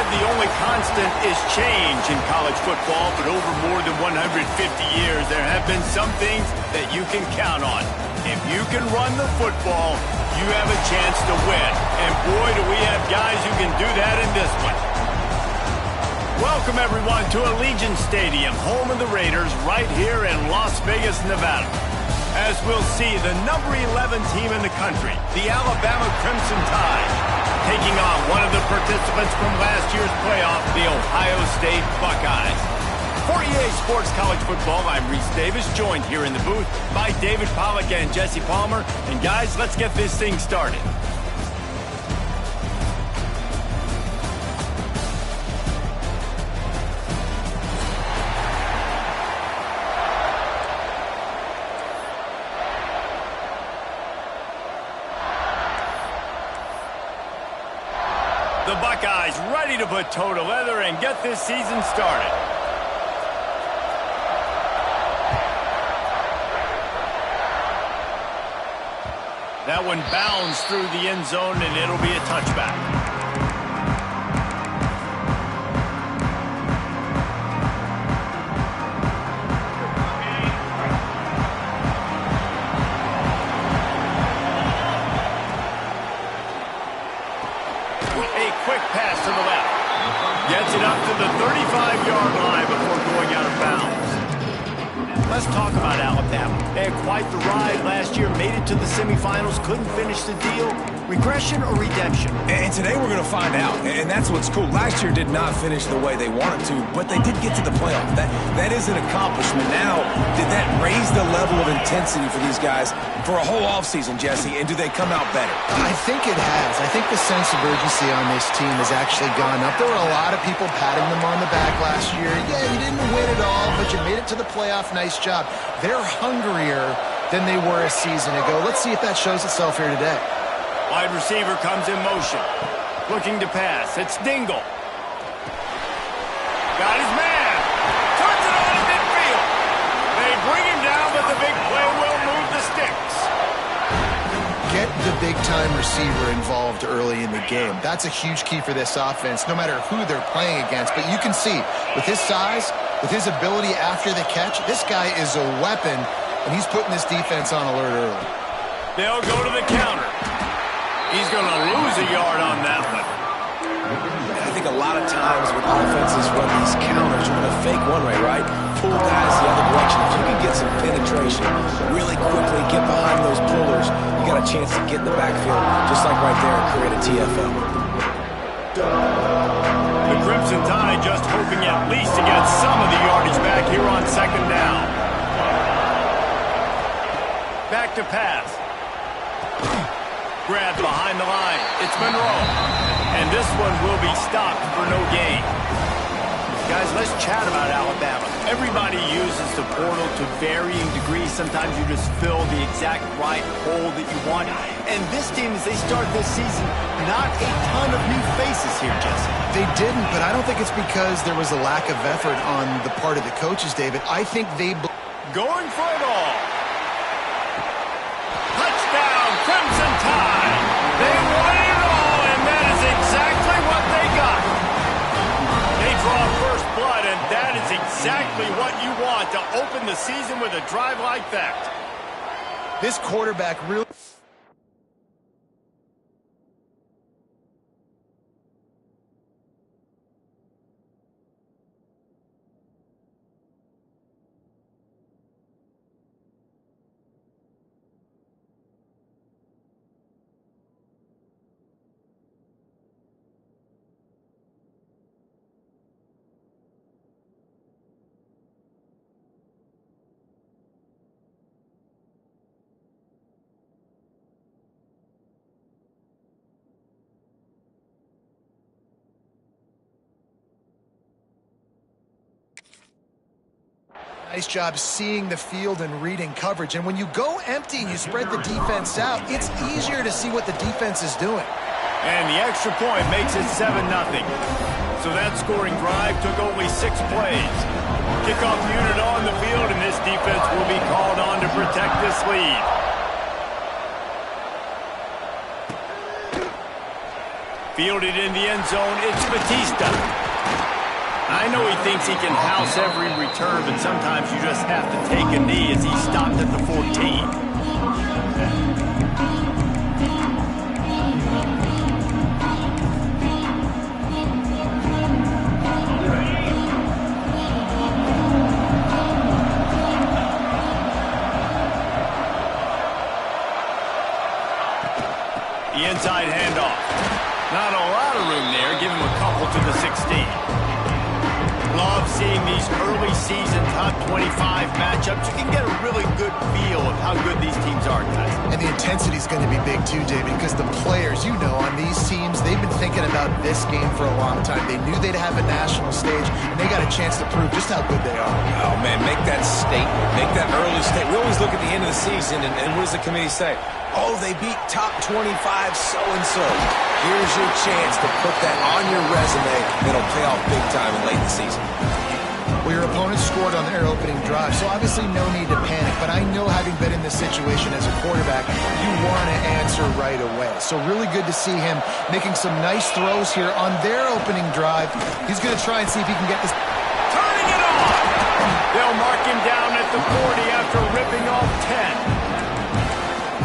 the only constant is change in college football, but over more than 150 years, there have been some things that you can count on. If you can run the football, you have a chance to win. And boy, do we have guys who can do that in this one. Welcome, everyone, to Allegiant Stadium, home of the Raiders, right here in Las Vegas, Nevada. As we'll see, the number 11 team in the country, the Alabama Crimson Tide, taking on one of the participants from last year's playoff, the Ohio State Buckeyes. For EA Sports College Football, I'm Reese Davis, joined here in the booth by David Pollack and Jesse Palmer. And guys, let's get this thing started. The Buckeyes ready to put toe to leather and get this season started. That one bounds through the end zone, and it'll be a touchback. A quick pass to the left. Gets it up to the 35-yard line before going out of bounds. Let's talk about Alabama. They had quite the ride last year, made it to the semifinals, couldn't finish the deal. Regression or redemption? And today we're going to find out, and that's what's cool. Last year did not finish the way they wanted to, but they did get to the playoff. That is an accomplishment. Now, did that raise the level of intensity for these guys for a whole offseason, Jesse, and do they come out better? I think it has. I think the sense of urgency on this team has actually gone up. There were a lot of people patting them on the back last year. Yeah, you didn't win it all, but you made it to the playoff. Nice job. They're hungrier than they were a season ago. Let's see if that shows itself here today. Wide receiver comes in motion. Looking to pass. It's Dingle. Got his man. Turns it on in midfield. They bring him down, but the big play will move the sticks. Get the big-time receiver involved early in the game. That's a huge key for this offense, no matter who they're playing against. But you can see, with his size, with his ability after the catch, this guy is a weapon, and he's putting this defense on alert early. They'll go to the counter. He's going to lose a yard on that one. I think a lot of times when offenses run these counters, you're going to fake one way, right? Pull guys the other direction. If you can get some penetration, really quickly get behind those pullers, you got a chance to get in the backfield, just like right there, and create a TFL. The Crimson Tide just hoping at least to get some of the yardage back here on second down. Back to pass. Grabbed behind the line. It's Monroe. And this one will be stopped for no gain. Guys, let's chat about Alabama. Everybody uses the portal to varying degrees. Sometimes you just fill the exact right hole that you want. And this team, as they start this season, not a ton of new faces here, Jesse. They didn't, but I don't think it's because there was a lack of effort on the part of the coaches, David. I think they... Going for it all. Touchdown, Crimson Tide. They won it all, and that is exactly what they got. They draw first blood, and that is exactly what you want to open the season with a drive like that. This quarterback really... Nice job seeing the field and reading coverage. And when you go empty and you spread the defense out, it's easier to see what the defense is doing. And the extra point makes it 7-0. So that scoring drive took only 6 plays. Kickoff unit on the field, and this defense will be called on to protect this lead. Fielded in the end zone, it's Batista. I know he thinks he can house every return, but sometimes you just have to take a knee as he stopped at the 14. The inside handoff. Not a lot of room there. Give him a couple to the 16. Love seeing these early season top 25 matchups. You can get a really good feel of how good these teams are, guys. And the intensity is going to be big too, David, because the players, you know, on these teams, they've been thinking about this game for a long time. They knew they'd have a national stage, and they got a chance to prove just how good they are. Oh, man, make that statement. Make that early statement. We always look at the end of the season, and what does the committee say? Oh, they beat top 25 so-and-so. Here's your chance to put that on your resume that'll pay off big time in late in the season. Well, your opponent scored on their opening drive, so obviously no need to panic. But I know, having been in this situation as a quarterback, you want to answer right away. So really good to see him making some nice throws here on their opening drive. He's going to try and see if he can get this. Turning it off! They'll mark him down at the 40 after ripping off 10.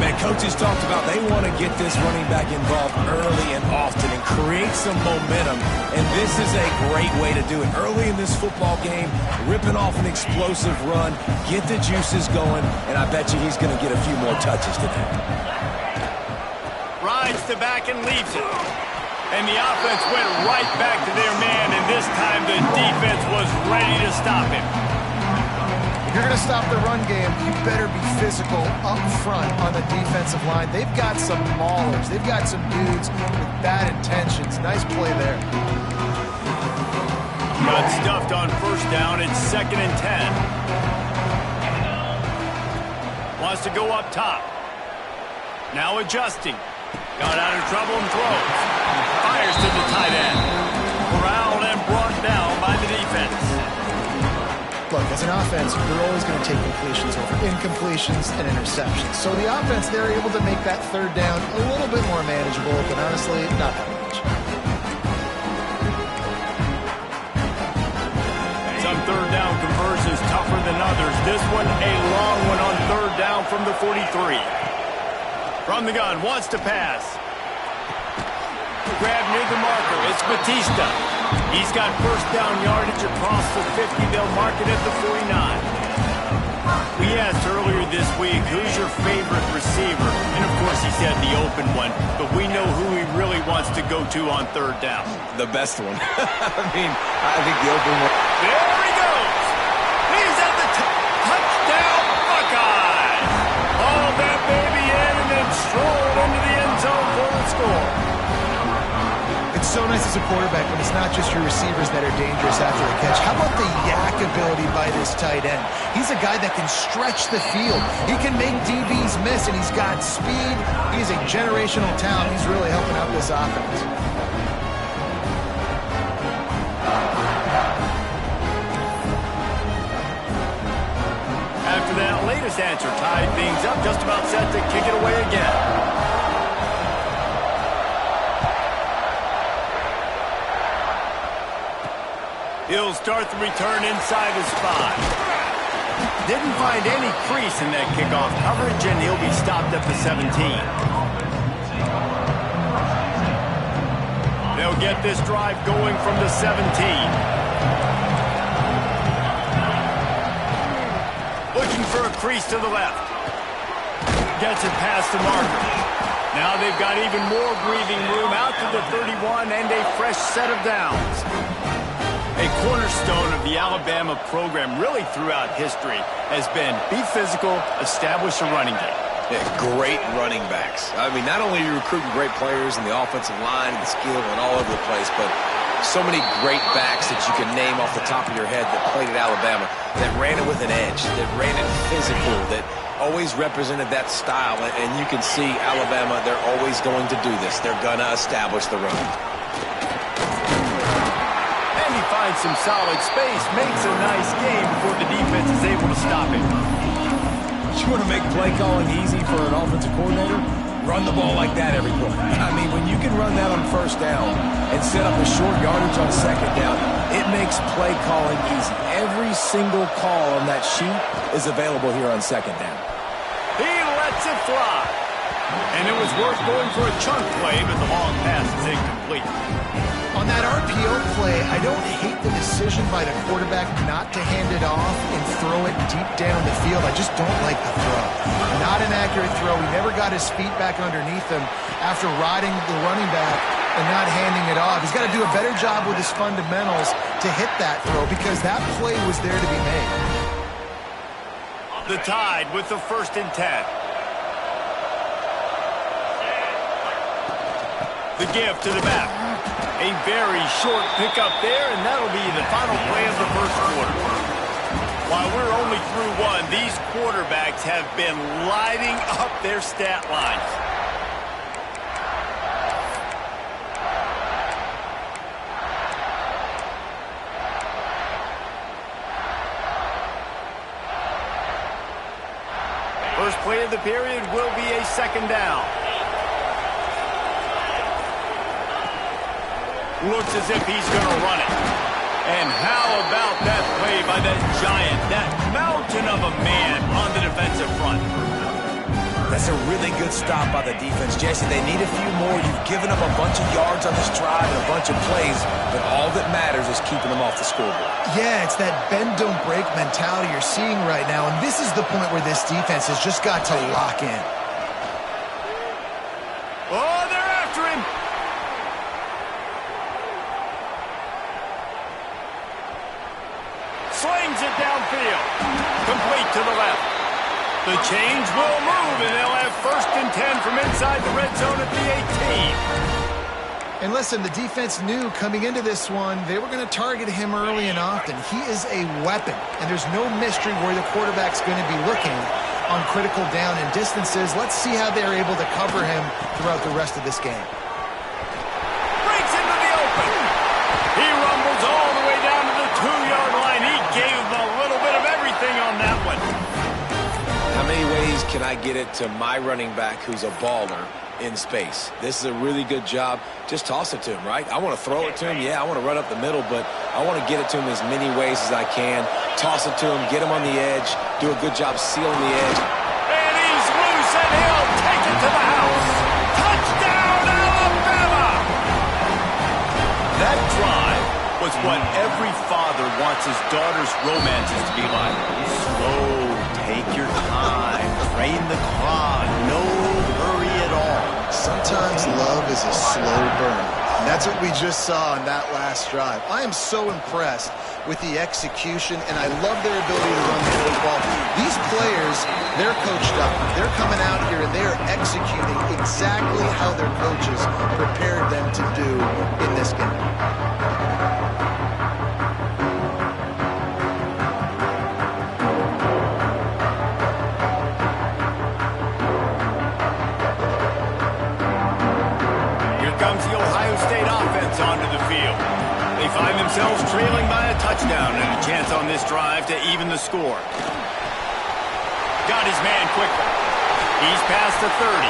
Man, coaches talked about they want to get this running back involved early and often and create some momentum, and this is a great way to do it. Early in this football game, ripping off an explosive run, get the juices going, and I bet you he's going to get a few more touches today. Rides the back and leaves it. And the offense went right back to their man, and this time the defense was ready to stop him. If you're going to stop the run game, you better be physical up front on the defensive line. They've got some maulers. They've got some dudes with bad intentions. Nice play there. Got stuffed on first down. It's 2nd and 10. Wants to go up top. Now adjusting. Got out of trouble and throws. Fires to the tight end. Corralled and brought down by the defense. Look, as an offense, you're always going to take completions over incompletions and interceptions. So the offense, they're able to make that third down a little bit more manageable, but honestly, not that much. Some third down conversions tougher than others. This one, a long one on third down from the 43. From the gun, wants to pass. Grab near the marker. It's Batista. He's got first down yardage across the 50. They'll mark it at the 49. We asked earlier this week, who's your favorite receiver? And, of course, he said the open one. But we know who he really wants to go to on third down. The best one. I think the open one. There he goes. He's at the touchdown, Buckeyes. All that baby in and then strolled into the end zone for the score. It's so nice as a quarterback when it's not just your receivers that are dangerous after the catch. How about the yak ability by this tight end? He's a guy that can stretch the field. He can make DBs miss, and he's got speed. He's a generational talent. He's really helping out this offense. After that latest answer tied things up, just about set to kick it away again. He'll start the return inside his 5. Didn't find any crease in that kickoff coverage, and he'll be stopped at the 17. They'll get this drive going from the 17. Looking for a crease to the left. Gets it past the marker. Now they've got even more breathing room out to the 31 and a fresh set of downs. A cornerstone of the Alabama program really throughout history has been be physical, establish a running game. Yeah, great running backs. I mean, not only are you recruiting great players in the offensive line and the skill and all over the place, but so many great backs that you can name off the top of your head that played at Alabama, that ran it with an edge, that ran it physical, that always represented that style. And you can see Alabama, they're always going to do this. They're going to establish the run. Finds some solid space, makes a nice game before the defense is able to stop him. You want to make play calling easy for an offensive coordinator? Run the ball like that every play. I mean, when you can run that on first down and set up a short yardage on second down, it makes play calling easy. Every single call on that sheet is available here on second down. He lets it fly. And it was worth going for a chunk play, but the long pass is incomplete. On that RPO play, I don't hate the decision by the quarterback not to hand it off and throw it deep down the field. I just don't like the throw. Not an accurate throw. He never got his feet back underneath him after riding the running back and not handing it off. He's got to do a better job with his fundamentals to hit that throw because that play was there to be made. The Tide with the 1st and 10. The give to the back. A very short pickup there, and that'll be the final play of the first quarter. While we're only through one, these quarterbacks have been lighting up their stat lines. First play of the period will be a second down. Looks as if he's going to run it. And how about that play by that giant, that mountain of a man on the defensive front? That's a really good stop by the defense. Jesse, they need a few more. You've given them a bunch of yards on this drive and a bunch of plays, but all that matters is keeping them off the scoreboard. Yeah, it's that bend, don't break mentality you're seeing right now, and this is the point where this defense has just got to lock in. Oh, they're after him. Slings it downfield. Complete to the left. The change will move, and they'll have 1st and 10 from inside the red zone at the 18. And listen, the defense knew coming into this one, they were going to target him early and often. He is a weapon, and there's no mystery where the quarterback's going to be looking on critical down and distances. Let's see how they're able to cover him throughout the rest of this game. Breaks into the open. He rumbles all the way down to the 2-yard line. He gave them a little bit of everything on that one. How many ways can I get it to my running back who's a baller in space? This is a really good job. Just toss it to him, right? I want to throw it to him. Yeah, I want to run up the middle, but I want to get it to him as many ways as I can. Toss it to him, get him on the edge, do a good job sealing the edge. And he's loose, and he'll take it to the house. Touchdown, Alabama! That drive was what every father wants his daughter's romances to be like. Slow, take your time, drain the clock, no hurry at all. Sometimes love is a slow burn. And that's what we just saw on that last drive. I am so impressed with the execution, and I love their ability to run the football. These players, they're coached up. They're coming out here, and they're executing exactly how their coaches prepared them to do in this game. Onto the field. They find themselves trailing by a touchdown and a chance on this drive to even the score. Got his man quickly. He's past the 30.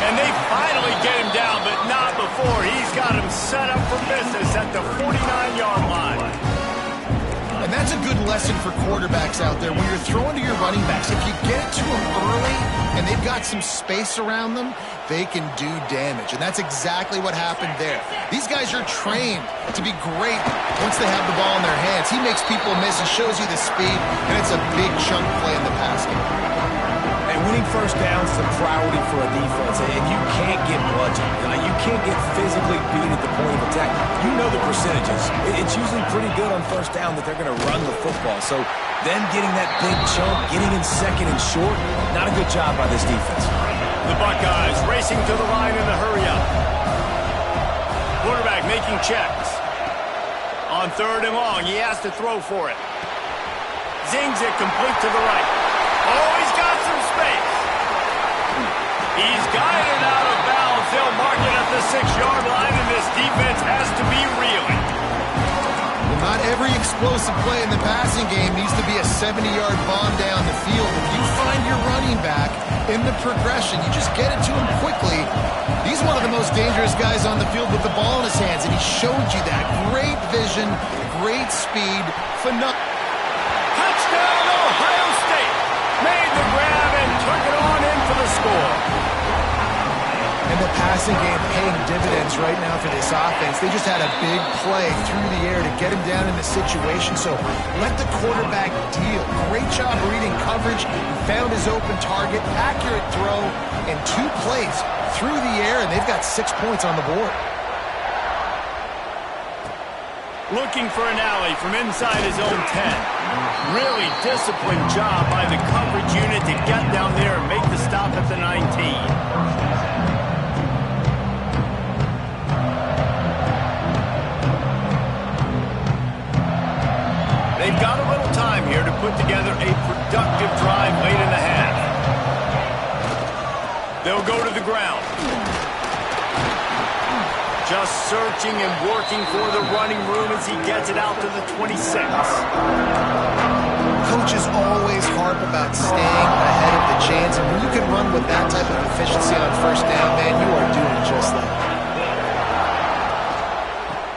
And they finally get him down, but not before. He's got him set up for business at the 49-yard line. And that's a good lesson for quarterbacks out there. When you're throwing to your running backs, if you get it to them early and they've got some space around them, they can do damage. And that's exactly what happened there. These guys are trained to be great once they have the ball in their hands. He makes people miss. He shows you the speed, and it's a big chunk play in the pass game. And winning first down is a priority for a defense, and you can't get bludgeoned. You can't get physically beat at the point of attack. You know the percentages. It's usually pretty good on first down that they're going to run the football. So then getting that big chunk, getting in second and short, not a good job by this defense. The Buckeyes racing to the line in the hurry-up. Quarterback making checks. On 3rd and long, he has to throw for it. Zings it complete to the right. Oh, he's got some space. He's guided out of bounds. They'll mark it at the 6-yard line, and this defense has to be reeling. Well, not every explosive play in the passing game needs to be a 70-yard bomb down the field. If you find your running back in the progression, you just get it to him quickly. He's one of the most dangerous guys on the field with the ball in his hands, and he showed you that. Great vision, great speed, phenomenal. Touchdown, Ohio State. Made the grab and took it on in for the score. And the passing game paying dividends right now for this offense. They just had a big play through the air to get him down in the situation. So let the quarterback deal. Great job reading coverage. He found his open target, accurate throw, and 2 plays through the air, and they've got 6 points on the board. Looking for an alley from inside his own 10. Really disciplined job by the coverage unit to get down there and make the stop at the 19. They've got a little time here to put together a productive drive late in the half. They'll go to the ground. Just searching and working for the running room as he gets it out to the 26. Coaches always harp about staying ahead of the chains, and when you can run with that type of efficiency on first down, man, you are doing just that.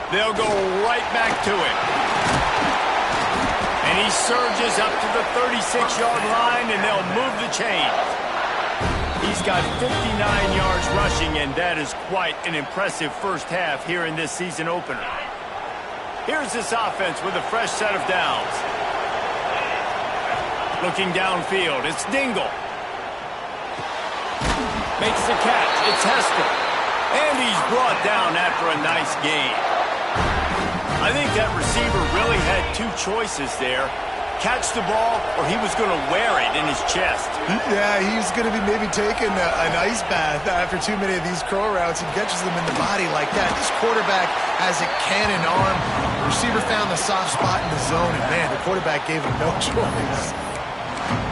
They'll go right back to it. And he surges up to the 36-yard line, and they'll move the chain. He's got 59 yards rushing, and that is quite an impressive first half here in this season opener. Here's this offense with a fresh set of downs. Looking downfield, it's Dingle. Makes the catch, it's Hester. And he's brought down after a nice gain. I think that receiver really had 2 choices there. Catch the ball, or he was going to wear it in his chest. Yeah, he's going to be maybe taking an ice bath after too many of these crow routes. He catches them in the body like that. This quarterback has a cannon arm. The receiver found the soft spot in the zone, and man, the quarterback gave him no choice.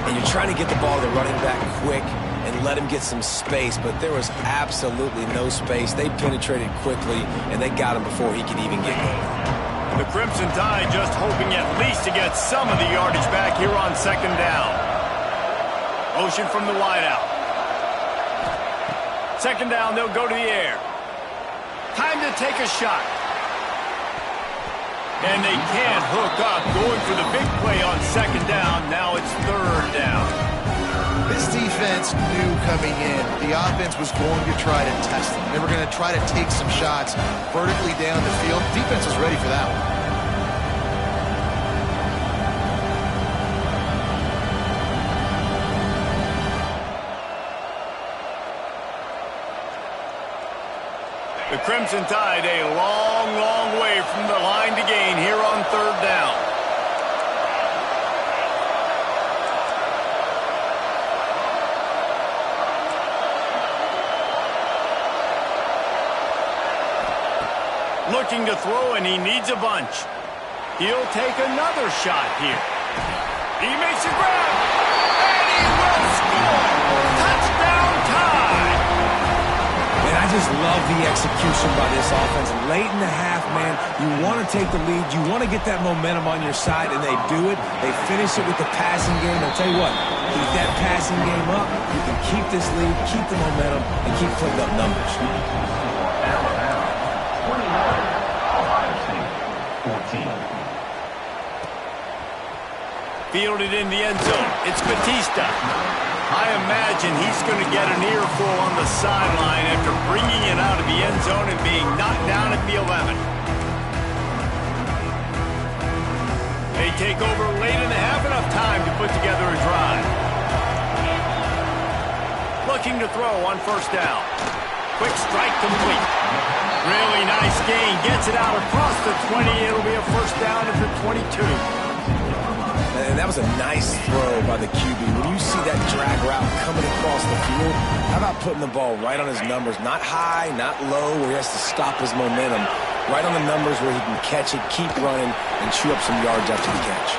And you're trying to get the ball to the running back quick and let him get some space, but there was absolutely no space. They penetrated quickly, and they got him before he could even get going. The Crimson Tide just hoping at least to get some of the yardage back here on second down. Motion from the wideout. Second down, they'll go to the air. Time to take a shot. And they can't hook up, going for the big play on second down. Now it's third down. This defense knew coming in the offense was going to try to test them. They were going to try to take some shots vertically down the field. Defense was ready for that one. The Crimson Tide a long, long way from the line to gain here on third down. Looking to throw, and he needs a bunch. He'll take another shot here. He makes a grab, and he will score. Touchdown Tide! And I just love the execution by this offense. Late in the half, man, you want to take the lead. You want to get that momentum on your side, and they do it. They finish it with the passing game. I'll tell you what, keep that passing game up. You can keep this lead, keep the momentum, and keep putting up numbers. Fielded in the end zone. It's Batista. I imagine he's going to get an earful on the sideline after bringing it out of the end zone and being knocked down at the 11. They take over late in the half, enough time to put together a drive. Looking to throw on first down. Quick strike complete. Really nice gain. Gets it out across the 20. It'll be a first down at the 22. And that was a nice throw by the QB. When you see that drag route coming across the field, how about putting the ball right on his numbers? Not high, not low, where he has to stop his momentum. Right on the numbers where he can catch it, keep running, and chew up some yards after the catch.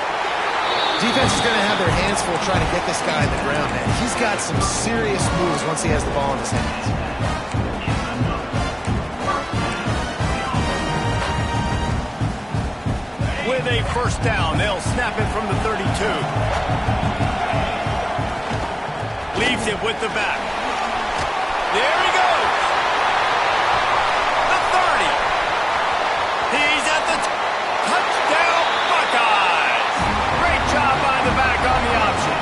Defense is going to have their hands full trying to get this guy on the ground, man. He's got some serious moves once he has the ball in his hands. with a first down. They'll snap it from the 32. Leaves it with the back. There he goes. The 30. He's at the touchdown Buckeyes. Great job by the back on the option.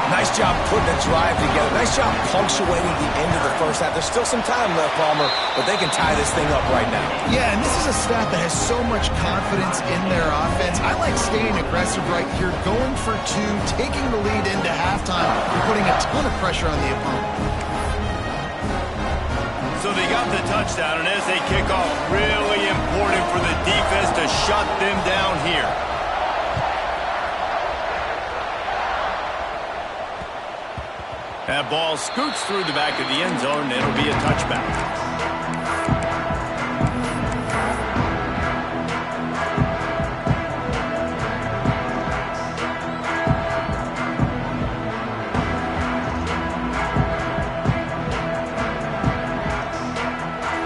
Nice job putting the drive together. Nice job punctuating the end of the first half. There's still some time left, Palmer, but they can tie this thing up right now. Yeah, and this is a staff that has so much confidence in their offense. I like staying aggressive right here, going for two, taking the lead into halftime, and putting a ton of pressure on the opponent. So they got the touchdown, and as they kick off, really important for the defense to shut them down here. That ball scoots through the back of the end zone, and it'll be a touchback.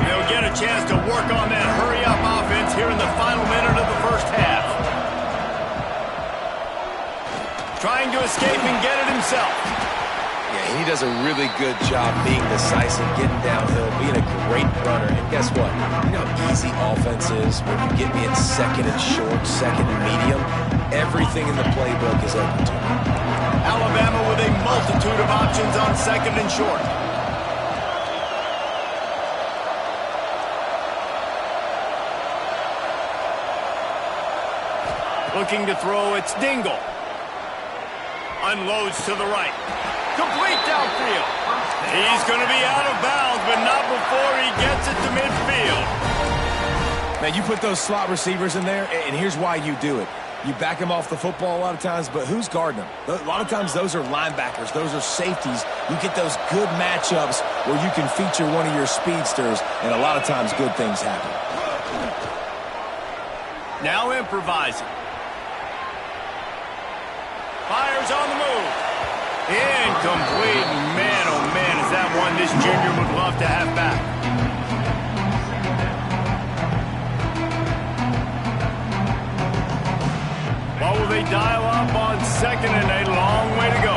They'll get a chance to work on that hurry-up offense here in the final minute of the first half. Trying to escape and get it himself. Yeah, he does a really good job being decisive, getting downhill, being a great runner. And guess what? You know how easy offense is when you get me in second and short, second and medium. Everything in the playbook is open to him. Alabama with a multitude of options on second and short. Looking to throw, it's Dingle. Unloads to the right. Complete downfield. He's going to be out of bounds, but not before he gets it to midfield. Now, you put those slot receivers in there, and here's why you do it. You back them off the football a lot of times, but who's guarding them? A lot of times those are linebackers. Those are safeties. You get those good matchups where you can feature one of your speedsters, and a lot of times good things happen. Now improvising. Fires on the move. Incomplete. Man, oh man, is that one this junior would love to have back. What will they dial up on second and a long way to go?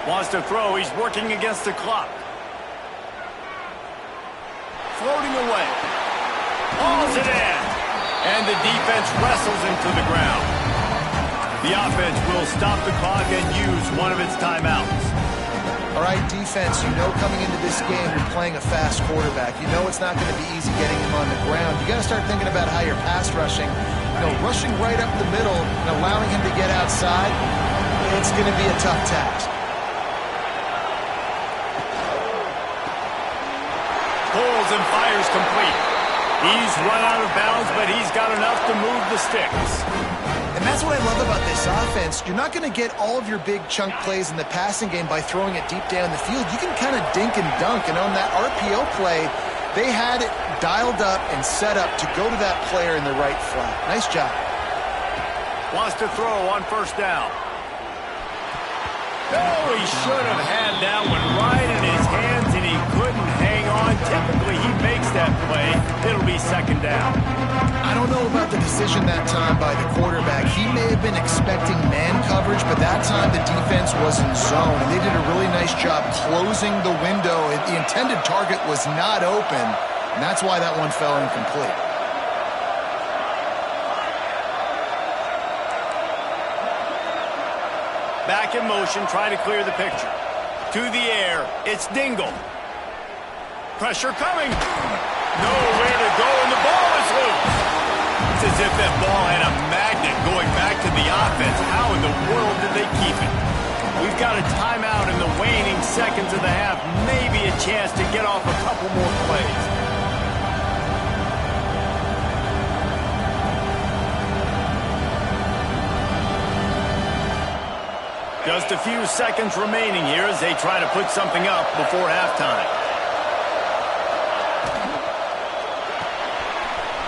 Wants to throw. He's working against the clock. Floating away. Hauls it in. And the defense wrestles him to the ground. The offense will stop the clock and use one of its timeouts. All right, defense, you know coming into this game you're playing a fast quarterback. You know it's not going to be easy getting him on the ground. You got to start thinking about how you're pass rushing. You know, rushing right up the middle and allowing him to get outside, it's going to be a tough task. Pulls and fires complete. He's run out of bounds, but he's got enough to move the sticks. And that's what I love about this offense. You're not going to get all of your big chunk plays in the passing game by throwing it deep down the field. You can kind of dink and dunk. And on that RPO play, they had it dialed up and set up to go to that player in the right flat. Nice job. Wants to throw on first down. Oh, he should have had that one right in his hands, and he couldn't hang on. Typically, he makes that play. It'll be second down. I don't know about the decision that time by the quarterback. He may have been expecting man coverage, but that time the defense was in zone, and they did a really nice job closing the window. The intended target was not open, and that's why that one fell incomplete. Back in motion, trying to clear the picture. To the air, it's Dingle. Pressure coming. Nowhere to go, and the ball is loose. It's as if that ball had a magnet going back to the offense. How in the world did they keep it? We've got a timeout in the waning seconds of the half. Maybe a chance to get off a couple more plays. Just a few seconds remaining here as they try to put something up before halftime.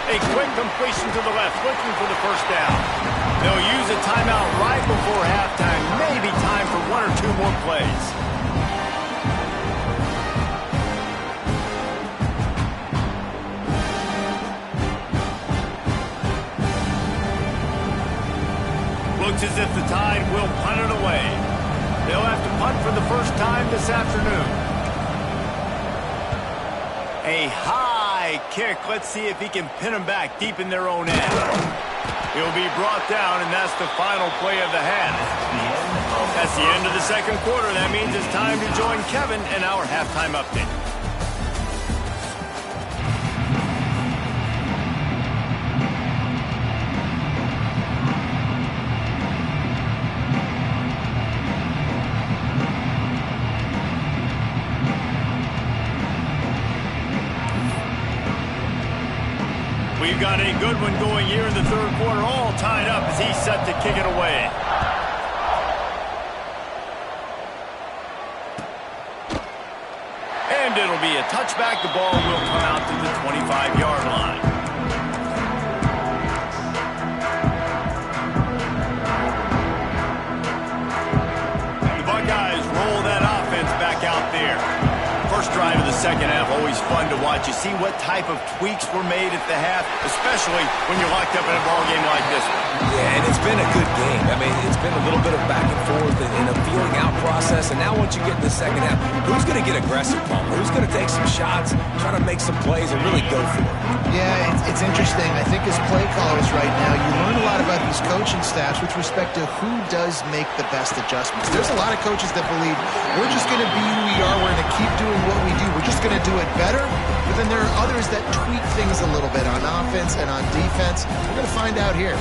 A quick completion to the left, looking for the first down. They'll use a timeout right before halftime. Maybe time for one or two more plays. as if the Tide will punt it away. They'll have to punt for the first time this afternoon. A high kick. Let's see if he can pin them back deep in their own end. He'll be brought down, and that's the final play of the half. That's the end of the second quarter. That means it's time to join Kevin in our halftime update. We've got a good one going here in the third quarter, all tied up as he's set to kick it away. And it'll be a touchback. The ball will come out to the 25-yard line. The Buckeyes roll that offense back out there. First drive of the second half, always fun to watch. You see what type of tweaks were made at the half, especially when you're locked up in a ball game like this one. Yeah, and it's been a good game. I mean, it's been a little bit of back and forth and a feeling out process. And now once you get in the second half, who's going to get aggressive, Palmer? Who's going to take some shots, try to make some plays, and really go for it? Yeah, it's interesting. I think as play callers right now, you learn a lot about these coaching staffs with respect to who does make the best adjustments. There's a lot of coaches that believe we're just going to be who we are. We're going to keep doing what we do. We're just going to do it better. But then there are others that tweak things a little bit on offense and on defense. We're going to find out here.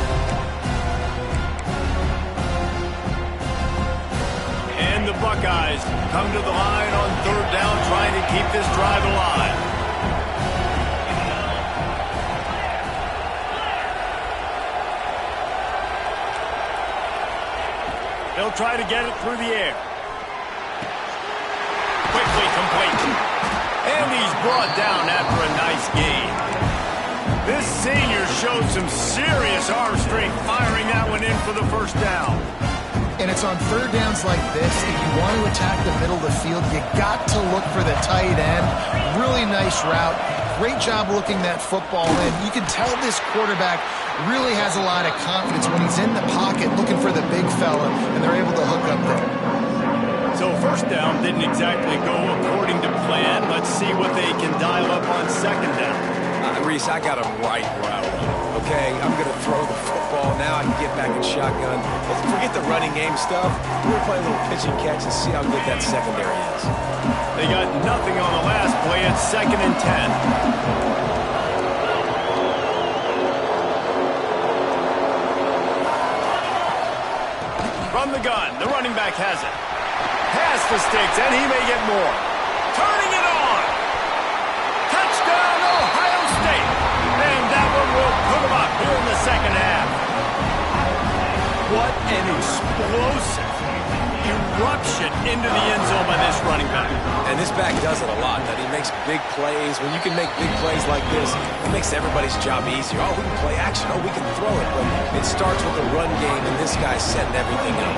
And the Buckeyes come to the line on third down, trying to keep this drive alive. They'll try to get it through the air. Quickly complete. And he's brought down after a nice gain. This senior showed some serious arm strength firing that one in for the first down. And it's on third downs like this, if you want to attack the middle of the field, you got to look for the tight end. Really nice route. Great job looking that football in. You can tell this quarterback really has a lot of confidence when he's in the pocket looking for the big fella, and they're able to hook up there. So first down didn't exactly go according to plan. Let's see what they can dial up on second down. Reese, I got him right route. Okay, I'm going to throw the football. Now I can get back in shotgun. Forget the running game stuff. We're playing a little pitch and catch and see how good that secondary is. They got nothing on the last play. It's 2nd and 10. From the gun, the running back has it. Pass the sticks, and he may get more. Turning it on. Touchdown, Ohio State. And that one will put them up here in the second half. What an explosive eruption into the end zone by this running back. And this back does it a lot. That he makes big plays. When you can make big plays like this, it makes everybody's job easier. Oh, we can play action. Oh, we can throw it. But it starts with the run game, and this guy's setting everything up.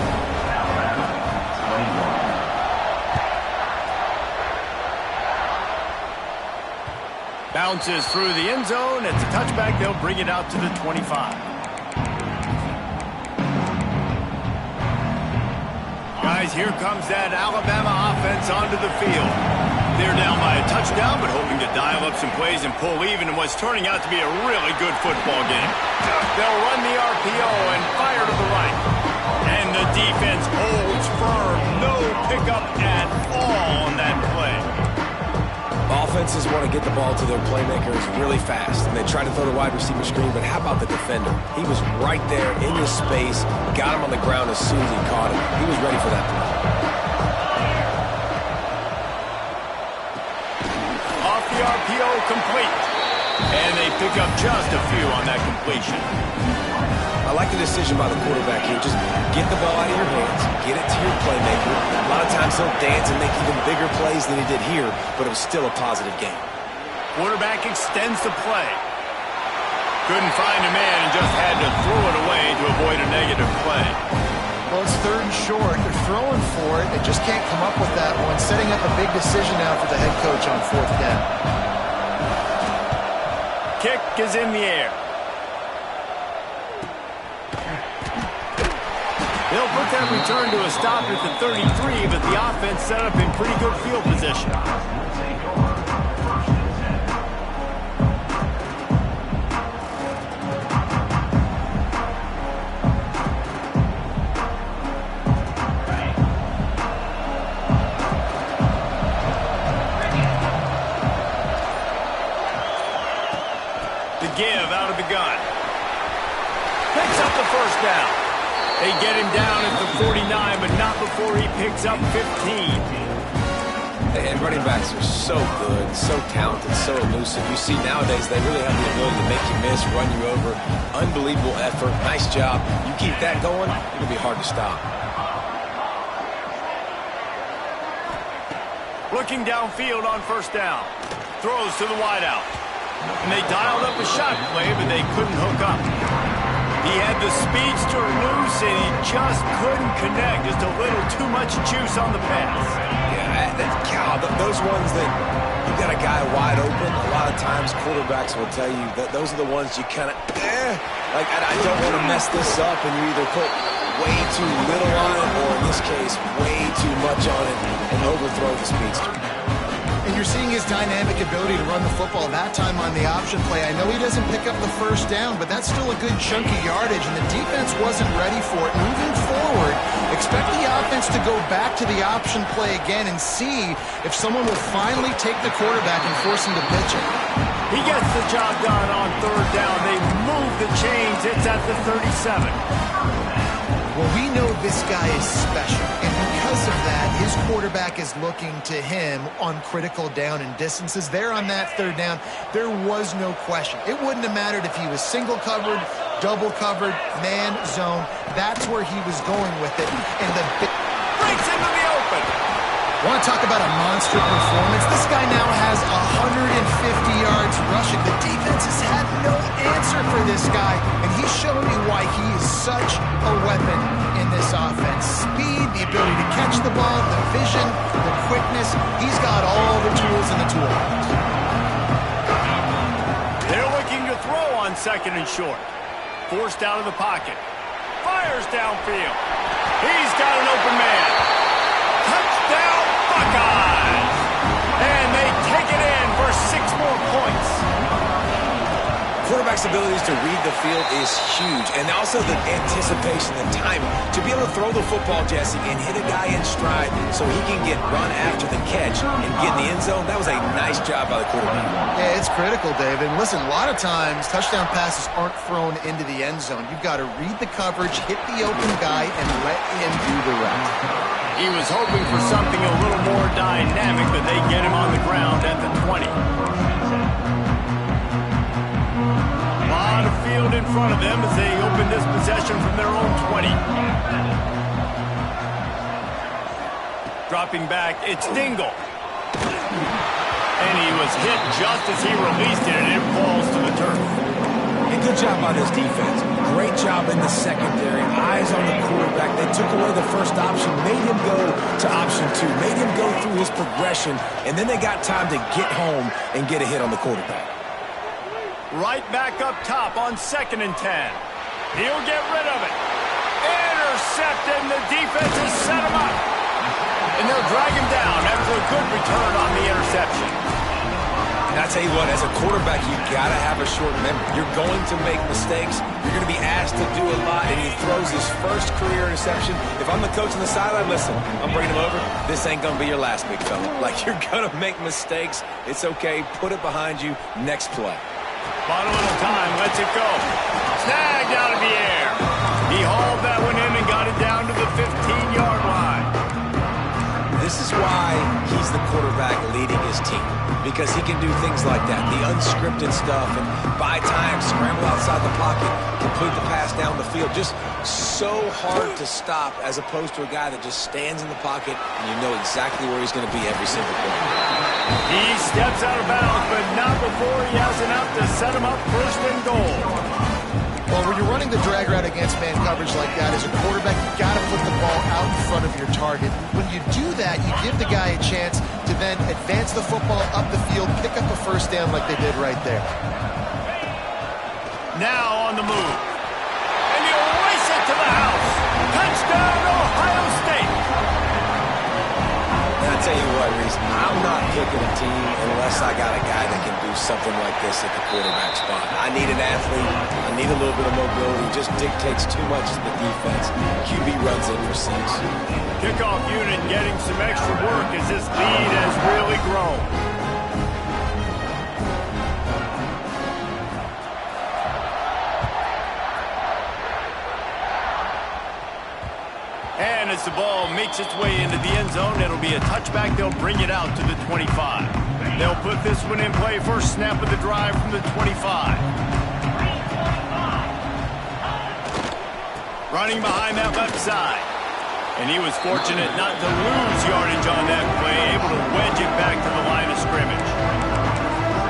Bounces through the end zone. It's a touchback. They'll bring it out to the 25. Guys, here comes that Alabama offense onto the field. They're down by a touchdown, but hoping to dial up some plays and pull even in what's turning out to be a really good football game. They'll run the RPO and fire to the right. And the defense holds firm. No pickup at all on that play. Offenses want to get the ball to their playmakers really fast, and they try to throw the wide receiver screen, but how about the defender? He was right there in his space, got him on the ground as soon as he caught him. He was ready for that play. Off the RPO, complete. And they pick up just a few on that completion. I like the decision by the quarterback here. Just get the ball out of your hands, get it to your playmaker. A lot of times he'll dance and make even bigger plays than he did here, but it was still a positive game. Quarterback extends the play. Couldn't find a man and just had to throw it away to avoid a negative play. Well, it's 3rd and short. They're throwing for it. They just can't come up with that one. Setting up a big decision now for the head coach on 4th down. Kick is in the air. They'll put that return to a stop at the 33, but the offense set up in pretty good field position. The give out of the gun. Picks up the first down. They get him down at the 49, but not before he picks up 15. And running backs are so good, so talented, so elusive. You see nowadays they really have the ability to make you miss, run you over. Unbelievable effort. Nice job. You keep that going, it'll be hard to stop. Looking downfield on first down. Throws to the wideout. And they dialed up a shot play, but they couldn't hook up. He had the speedster loose, and he just couldn't connect. Just a little too much juice on the pass. Yeah, those ones that you got a guy wide open, a lot of times quarterbacks will tell you that those are the ones you kind of, like, I don't want to mess this up, and you either put way too little on it, or in this case, way too much on it, and overthrow the speedster. And you're seeing his dynamic ability to run the football that time on the option play. I know he doesn't pick up the first down, but that's still a good chunk of yardage, and the defense wasn't ready for it. Moving forward, expect the offense to go back to the option play again and see if someone will finally take the quarterback and force him to pitch it. He gets the job done on third down. They move the chains. It's at the 37. Well, we know this guy is special, and because of that, his quarterback is looking to him on critical down and distances. There on that third down, there was no question. It wouldn't have mattered if he was single covered, double covered, man zone. That's where he was going with it. And the breaks into the open. Want to talk about a monster performance? This guy now has 150 yards rushing. The defense has had no answer for this guy, and he's showing you why he is such a weapon in this offense. Speed, the ability to catch the ball, the vision, the quickness. He's got all the tools in the toolbox. They're looking to throw on second and short. Forced out of the pocket. Fires downfield. He's got an open man. Touchdown Buckeyes! And they take it in for 6 more points. Quarterback's abilities to read the field is huge, and also the anticipation, the timing. To be able to throw the football, Jesse, and hit a guy in stride so he can get run after the catch and get in the end zone, that was a nice job by the quarterback. Yeah, it's critical, David. Listen, a lot of times touchdown passes aren't thrown into the end zone. You've got to read the coverage, hit the open guy, and let him do the rest. He was hoping for something a little more dynamic, but they get him on the ground at the 20. A lot of field in front of them as they open this possession from their own 20. Dropping back, it's Dingle. And he was hit just as he released it, and it falls to the turf. And good job by this defense. Great job in the secondary. Eyes on the quarterback. They took away the first option, made him go to option 2, made him go through his progression, and then they got time to get home and get a hit on the quarterback. Right back up top on 2nd and 10. He'll get rid of it. Intercepted, and the defense has set him up. And they'll drag him down after a good return on the interception. And I tell you what, as a quarterback, you got to have a short memory. You're going to make mistakes. You're going to be asked to do a lot, and he throws his first career interception. If I'm the coach on the sideline, listen, I'm bringing him over. This ain't going to be your last, big fella. Like, you're going to make mistakes. It's okay. Put it behind you. Next play. Bought a little time. Lets it go. Snagged out of the air. He hauled that one in and got it down to the 15-yard line. This is why he's the quarterback leading his team, because he can do things like that, the unscripted stuff, and buy time, scramble outside the pocket, complete the pass down the field. Just so hard to stop as opposed to a guy that just stands in the pocket and you know exactly where he's going to be every single play. He steps out of bounds, but not before he has enough to set him up first and goal. Well, when you're running the drag route against man coverage like that, as a quarterback, you've got to put the ball out in front of your target. When you do that, you give the guy a chance to then advance the football up the field, pick up a first down like they did right there. Now on the move. And he'll race it to the house. Touchdown, Ohio State. And I tell you what, Reese, I'm not picking a team unless I got a guy that can do something like this at the quarterback spot. I need an athlete. I need a little bit of mobility. It just dictates too much to the defense. QB runs in for 6. Kickoff unit getting some extra work as this lead has really grown. And as the ball makes its way into the end zone, it'll be a touchback. They'll bring it out to the 25. They'll put this one in play. First snap of the drive from the 25. Running behind that left side. And he was fortunate not to lose yardage on that play, able to wedge it back to the line of scrimmage.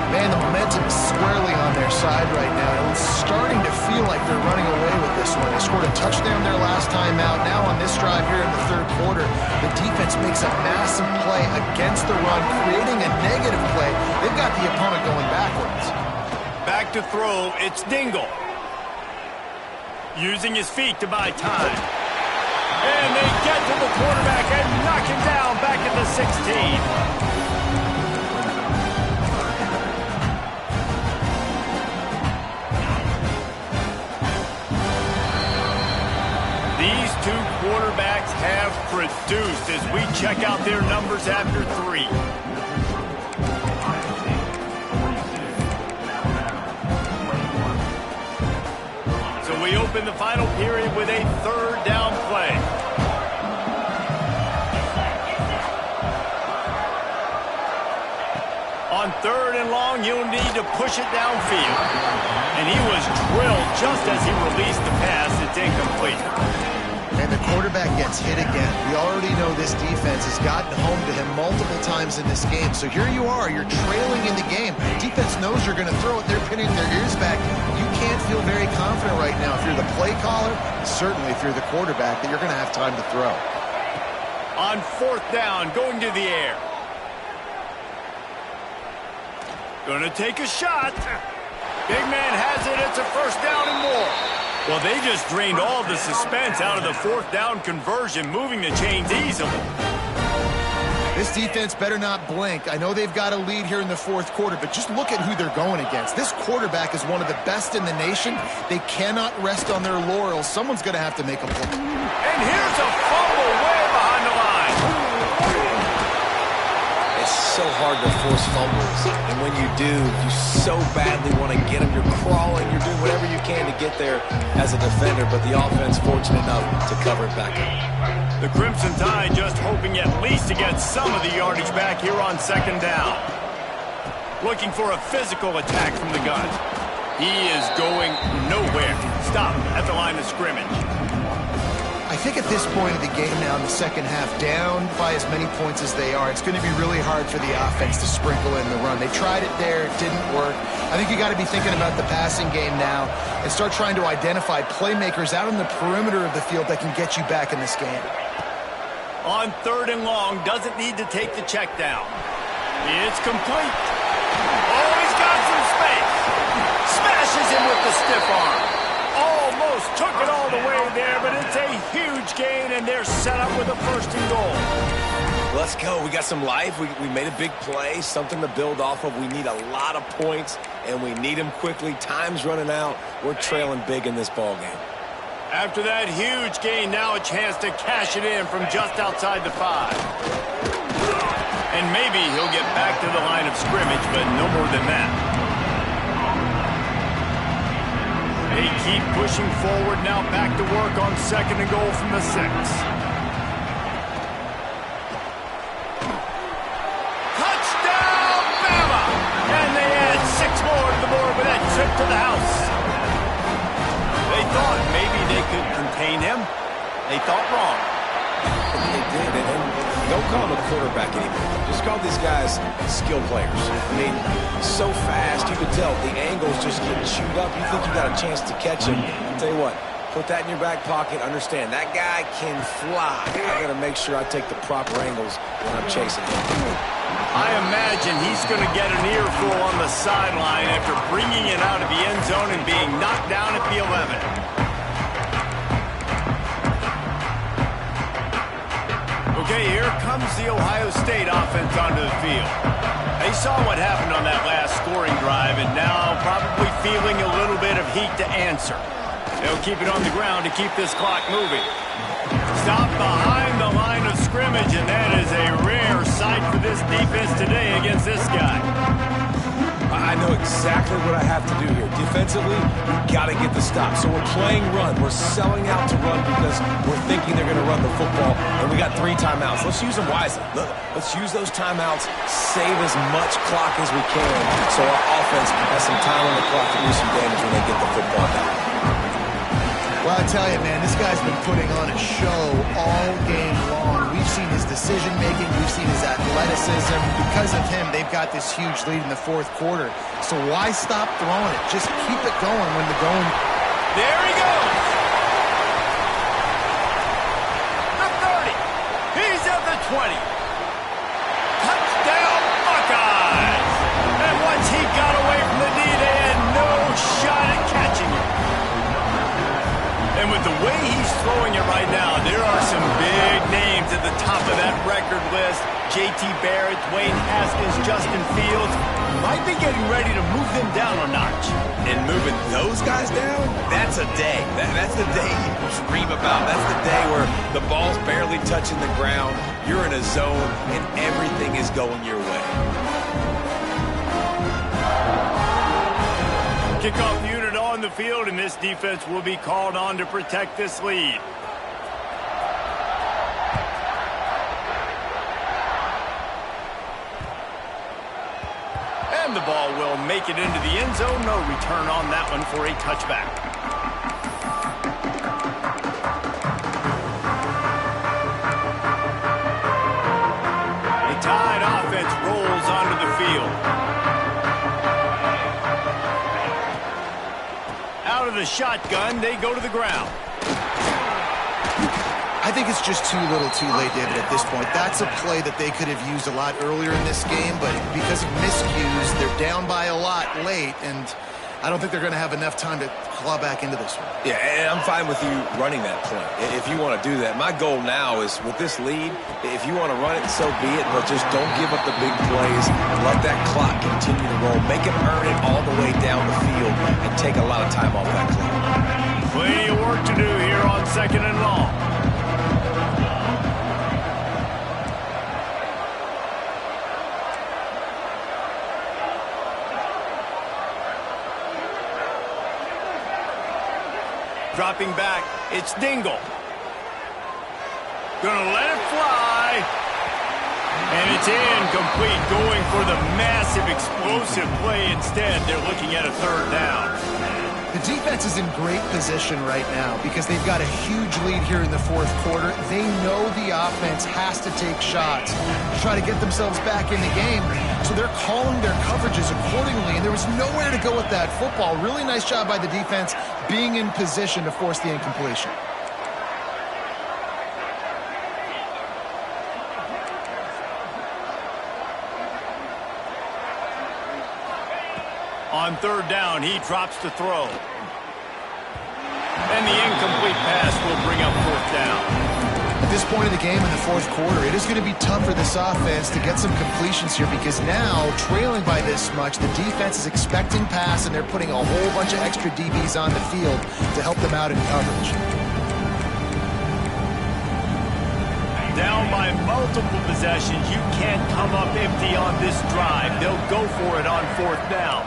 Man, the momentum is squarely on their side right now. It's starting to feel like they're running away with this one. They scored a touchdown their last time out. Now on this drive here in the third quarter, the defense makes a massive play against the run, creating a negative play. They've got the opponent going backwards. Back to throw, it's Dingle. Using his feet to buy time. And they get to the quarterback and knock him down back at the 16. These two quarterbacks have produced as we check out their numbers after 3. So we open the final period with a third down play. On 3rd and long, you'll need to push it downfield. And he was drilled just as he released the pass. It's incomplete. And the quarterback gets hit again. We already know this defense has gotten home to him multiple times in this game. So here you are, you're trailing in the game. Defense knows you're going to throw it. They're pinning their ears back. You can't feel very confident right now if you're the play caller, certainly if you're the quarterback, that you're going to have time to throw. On 4th down, going to the air. Going to take a shot. Big man has it. It's a first down and more. Well, they just drained all the suspense out of the 4th down conversion, moving the chains easily. This defense better not blink. I know they've got a lead here in the 4th quarter, but just look at who they're going against. This quarterback is one of the best in the nation. They cannot rest on their laurels. Someone's going to have to make a play. And here's a fumble way behind the line. So hard to force fumbles, and when you do, you so badly want to get them. You're crawling, you're doing whatever you can to get there as a defender, but the offense fortunate enough to cover it back up. The Crimson Tide just hoping at least to get some of the yardage back here on 2nd down. Looking for a physical attack from the gun. He is going nowhere. Stop at the line of scrimmage. I think at this point of the game now in the second half, down by as many points as they are, it's going to be really hard for the offense to sprinkle in the run. They tried it there. It didn't work. I think you got to be thinking about the passing game now and start trying to identify playmakers out on the perimeter of the field that can get you back in this game. On 3rd and long, doesn't need to take the check down. It's complete. Oh, he's got some space. Smashes him with the stiff arm. Almost took it all the way there, but it's a huge gain, and they're set up with a 1st and goal. Let's go. We got some life. We made a big play, something to build off of. We need a lot of points, and we need them quickly. Time's running out. We're trailing big in this ball game. After that huge gain, now a chance to cash it in from just outside the 5. And maybe he'll get back to the line of scrimmage, but no more than that. They keep pushing forward, now back to work on 2nd and goal from the 6. Touchdown, Bama! And they add 6 more to the board with that trip to the house. They thought maybe they could contain him. They thought wrong. They did, and don't call him a quarterback anymore. Just call these guys skill players. I mean, so fast, you could tell the angle's just getting chewed up. You think you got a chance to catch him. I'll tell you what, put that in your back pocket. Understand, that guy can fly. I got to make sure I take the proper angles when I'm chasing him. I imagine he's going to get an earful on the sideline after bringing it out of the end zone and being knocked down at the 11. Okay, here comes the Ohio State offense onto the field. They saw what happened on that last scoring drive and now probably feeling a little bit of heat to answer. They'll keep it on the ground to keep this clock moving. Stop behind the line of scrimmage, and that is a rare sight for this defense today against this guy. I know exactly what I have to do here. Defensively, we've got to get the stop. So we're playing run. We're selling out to run because we're thinking they're going to run the football, and we got 3 timeouts. Let's use them wisely. Let's use those timeouts, save as much clock as we can so our offense has some time on the clock to do some damage when they get the football back. Well, I tell you, man, this guy's been putting on a show all game long. We've seen his decision-making. We've seen his athleticism. Because of him, they've got this huge lead in the 4th quarter. So why stop throwing it? Just keep it going when the going... There he goes! The 30. He's at the 20. Touchdown, Buckeyes! And once he got away from the knee, they had no shot at catching him. And with the way he's throwing it right now, there are some big names at the top of that record list. J.T. Barrett, Dwayne Haskins, Justin Fields might be getting ready to move them down a notch. And moving those guys down, that's a day. That's the day you dream about. That's the day where the ball's barely touching the ground, you're in a zone, and everything is going your way. Kickoff unit on the field, and this defense will be called on to protect this lead. And the ball will make it into the end zone. No return on that one for a touchback. A tied offense rolls onto the field. Out of the shotgun, they go to the ground. I think it's just too little too late, David, at this point. That's a play that they could have used a lot earlier in this game, but because of miscues, they're down by a lot late, and I don't think they're going to have enough time to claw back into this one. Yeah, and I'm fine with you running that play if you want to do that. My goal now is with this lead, if you want to run it, so be it, but just don't give up the big plays. Let that clock continue to roll. Make them earn it all the way down the field and take a lot of time off that clock. Plenty of work to do here on 2nd and long. Dropping back, it's Dingle. Gonna let it fly. And it's incomplete, going for the massive, explosive play instead. They're looking at a 3rd down. The defense is in great position right now because they've got a huge lead here in the 4th quarter. They know the offense has to take shots to try to get themselves back in the game. So they're calling their coverages accordingly, and there was nowhere to go with that football. Really nice job by the defense being in position to force the incompletion. On 3rd down, he drops to throw. And the incomplete pass will bring up 4th down. At this point in the game in the 4th quarter, it is going to be tough for this offense to get some completions here because now, trailing by this much, the defense is expecting pass, and they're putting a whole bunch of extra DBs on the field to help them out in coverage. Down by multiple possessions, you can't come up empty on this drive. They'll go for it on 4th down.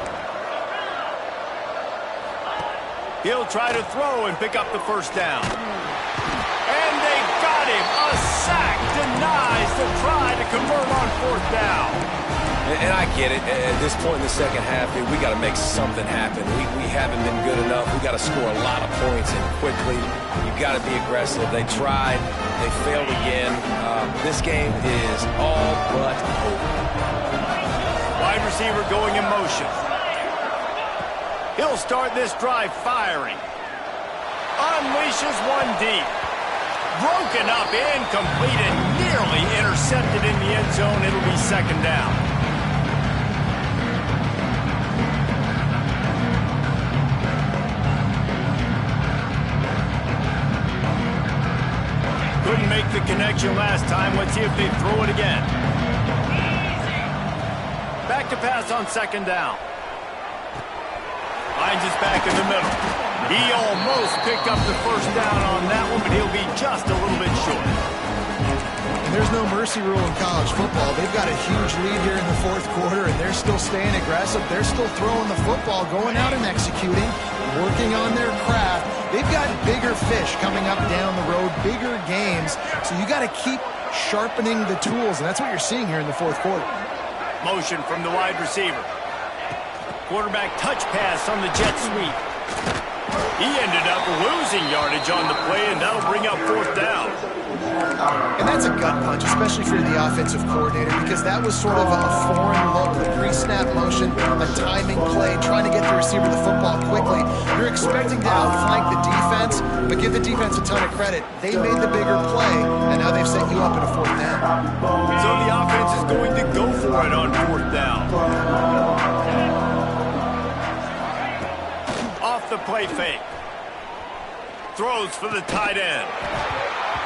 He'll try to throw and pick up the 1st down. And they got him. A sack denies the try to convert on 4th down. And I get it. At this point in the second half, we got to make something happen. We haven't been good enough. We got to score a lot of points and quickly. You got to be aggressive. They tried. They failed again. This game is all but over. Wide receiver going in motion. He'll start this drive firing. Unleashes one deep. Broken up, incomplete, and nearly intercepted in the end zone. It'll be 2nd down. Couldn't make the connection last time. Let's see if they throw it again. Back to pass on second down. Finds his back in the middle. He almost picked up the first down on that one, but he'll be just a little bit short. And there's no mercy rule in college football. They've got a huge lead here in the fourth quarter, and they're still staying aggressive. They're still throwing the football, going out and executing, working on their craft. They've got bigger fish coming up down the road, bigger games. So you got to keep sharpening the tools, and that's what you're seeing here in the fourth quarter. Motion from the wide receiver. Quarterback touch pass on the jet sweep. He ended up losing yardage on the play, and that'll bring up fourth down. And that's a gut punch, especially for the offensive coordinator, because that was sort of a foreign look, the pre-snap motion, a timing play, trying to get the receiver the football quickly. You're expecting to outflank the defense, but give the defense a ton of credit. They made the bigger play, and now they've set you up in a fourth down. So the offense is going to go for it on fourth down. Off the play fake. Throws for the tight end.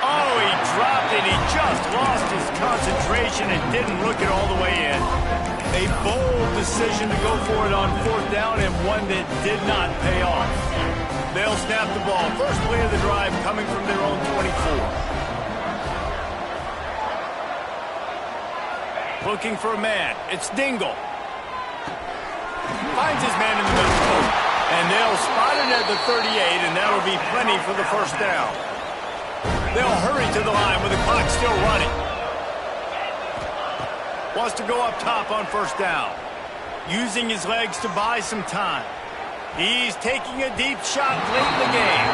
Oh, he dropped it. He just lost his concentration and didn't look it all the way in. A bold decision to go for it on fourth down, and one that did not pay off. They'll snap the ball. First play of the drive coming from their own 24. Looking for a man. It's Dingle. Finds his man in the middle. And they'll spot it at the 38, and that'll be plenty for the first down. They'll hurry to the line with the clock still running. Wants to go up top on first down. Using his legs to buy some time. He's taking a deep shot late in the game.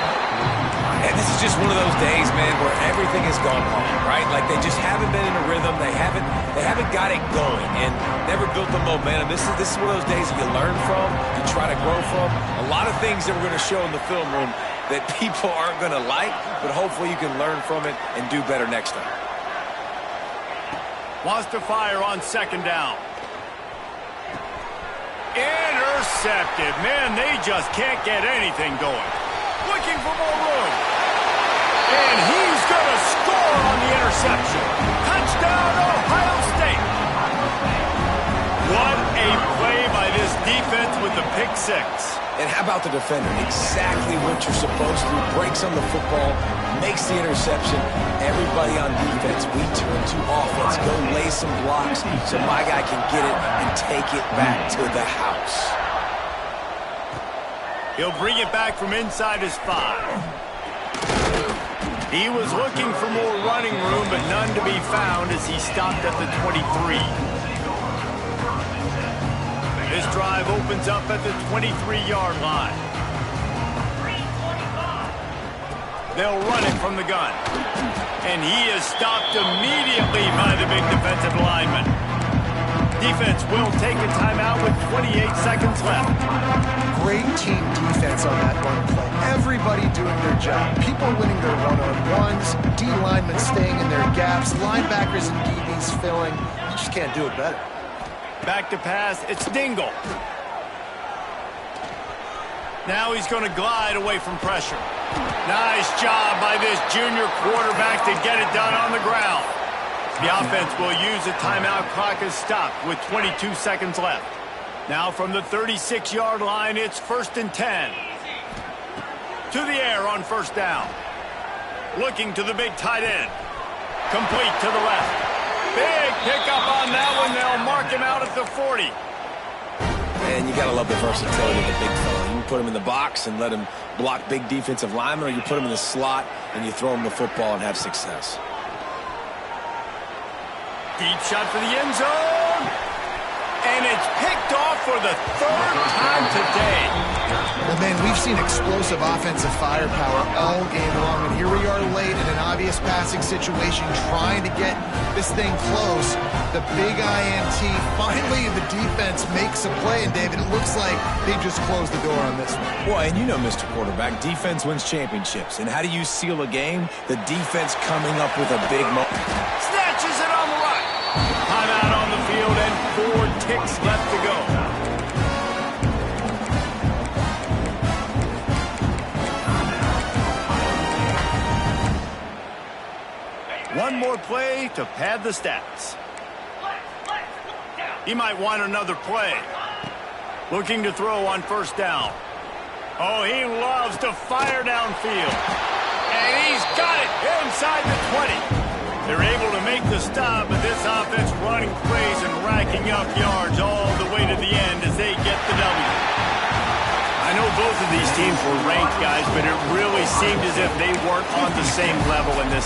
And this is just one of those days, man, where everything has gone wrong, right? Like they just haven't been in a rhythm. They haven't got it going and never built the momentum. This is one of those days that you learn from, you try to grow from. A lot of things that we're going to show in the film room that people aren't going to like, but hopefully you can learn from it and do better next time. Wants to fire on second down. Intercepted. Man, they just can't get anything going. Looking for more room. And he's going to score on the interception. Touchdown, Ohio State. What a play by this defense with the pick six. And how about the defender? Exactly what you're supposed to do. Breaks on the football, makes the interception. Everybody on defense, we turn to offense. Go lay some blocks so my guy can get it and take it back to the house. He'll bring it back from inside his 5. He was looking for more running room, but none to be found as he stopped at the 23. This drive opens up at the 23-yard line. They'll run it from the gun. And he is stopped immediately by the big defensive lineman. Defense will take a timeout with 28 seconds left. Great team defense on that run play. Everybody doing their job. People winning their one-on-ones, D linemen staying in their gaps, linebackers and DBs filling. You just can't do it better. Back to pass, it's Dingle. Now he's going to glide away from pressure. Nice job by this junior quarterback to get it done on the ground. The offense will use a timeout. Clock is stopped with 22 seconds left. Now from the 36-yard line, it's 1st and 10. To the air on first down. Looking to the big tight end. Complete to the left. Big pickup on that one. They'll mark him out at the 40. And you got to love the versatility of the big fella. You can put him in the box and let him block big defensive linemen, or you put him in the slot and you throw him the football and have success. Deep shot for the end zone. And it's picked off for the 3rd time today. Well, man, we've seen explosive offensive firepower all game long, and here we are late in an obvious passing situation trying to get this thing close. The big INT, finally the defense makes a play, and David, it looks like they just closed the door on this one. Boy, and you know, Mr. Quarterback, defense wins championships. And how do you seal a game? The defense coming up with a big moment. Snatches it on the right. Timeout on the field and 4 ticks left to go. more play to pad the stats. He might want another play. Looking to throw on first down. Oh, he loves to fire downfield. And he's got it inside the 20. They're able to make the stop, but this offense running plays and racking up yards all the way to the end as they get the W. I know both of these teams were ranked, guys, but it really seemed as if they weren't on the same level in this.